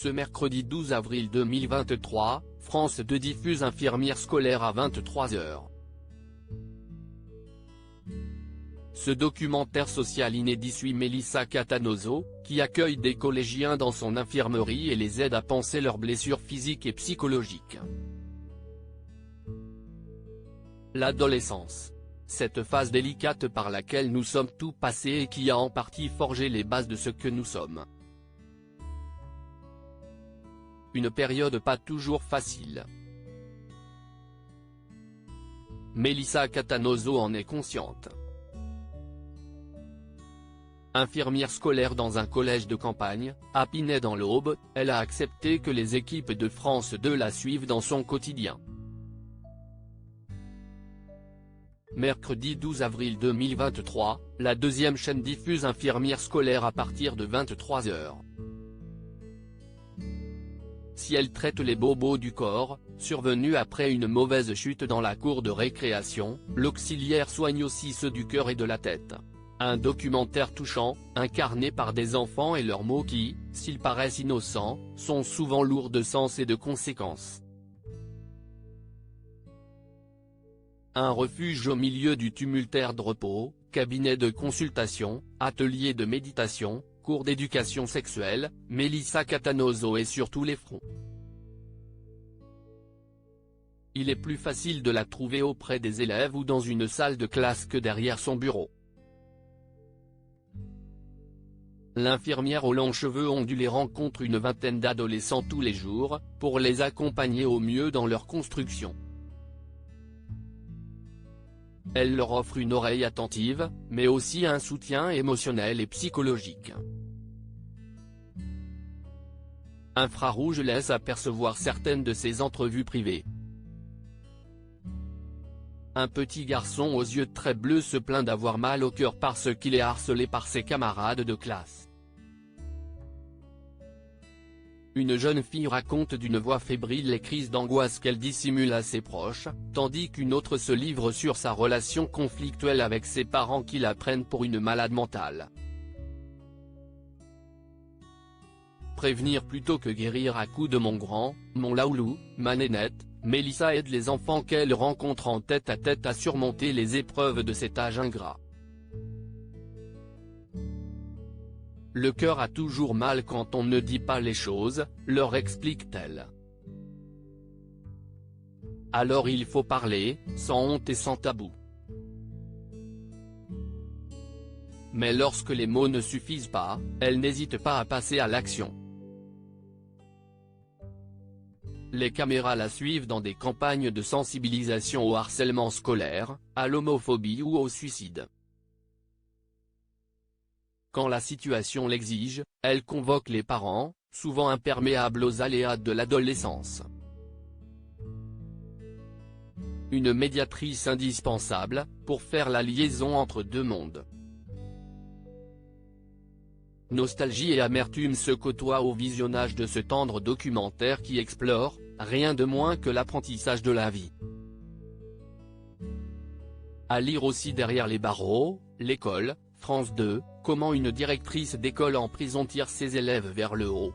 Ce mercredi 12 avril 2023, France 2 diffuse Infirmière scolaire à 23h. Ce documentaire social inédit suit Melissa Catanoso, qui accueille des collégiens dans son infirmerie et les aide à penser leurs blessures physiques et psychologiques. L'adolescence. Cette phase délicate par laquelle nous sommes tous passés et qui a en partie forgé les bases de ce que nous sommes. Une période pas toujours facile. Melissa Catanoso en est consciente. Infirmière scolaire dans un collège de campagne, à Pinay dans l'Aube, elle a accepté que les équipes de France 2 la suivent dans son quotidien. Mercredi 12 avril 2023, la deuxième chaîne diffuse Infirmière scolaire à partir de 23h. Si elle traite les bobos du corps, survenus après une mauvaise chute dans la cour de récréation, l'auxiliaire soigne aussi ceux du cœur et de la tête. Un documentaire touchant, incarné par des enfants et leurs mots qui, s'ils paraissent innocents, sont souvent lourds de sens et de conséquences. Un refuge au milieu du tumultaire de repos, cabinet de consultation, atelier de méditation, cours d'éducation sexuelle, Melissa Catanoso est sur tous les fronts. Il est plus facile de la trouver auprès des élèves ou dans une salle de classe que derrière son bureau. L'infirmière aux longs cheveux ondulés rencontre une vingtaine d'adolescents tous les jours, pour les accompagner au mieux dans leur construction. Elle leur offre une oreille attentive, mais aussi un soutien émotionnel et psychologique. Infrarouge laisse apercevoir certaines de ses entrevues privées. Un petit garçon aux yeux très bleus se plaint d'avoir mal au cœur parce qu'il est harcelé par ses camarades de classe. Une jeune fille raconte d'une voix fébrile les crises d'angoisse qu'elle dissimule à ses proches, tandis qu'une autre se livre sur sa relation conflictuelle avec ses parents qui la prennent pour une malade mentale. Prévenir plutôt que guérir à coups de mon grand, mon laoulou, ma nénette, Melissa aide les enfants qu'elle rencontre en tête-à-tête à surmonter les épreuves de cet âge ingrat. Le cœur a toujours mal quand on ne dit pas les choses, leur explique-t-elle. Alors il faut parler, sans honte et sans tabou. Mais lorsque les mots ne suffisent pas, elle n'hésite pas à passer à l'action. Les caméras la suivent dans des campagnes de sensibilisation au harcèlement scolaire, à l'homophobie ou au suicide. Quand la situation l'exige, elle convoque les parents, souvent imperméables aux aléas de l'adolescence. Une médiatrice indispensable, pour faire la liaison entre deux mondes. Nostalgie et amertume se côtoient au visionnage de ce tendre documentaire qui explore, rien de moins que l'apprentissage de la vie. À lire aussi derrière les barreaux, l'école, France 2, comment une directrice d'école en prison tire ses élèves vers le haut.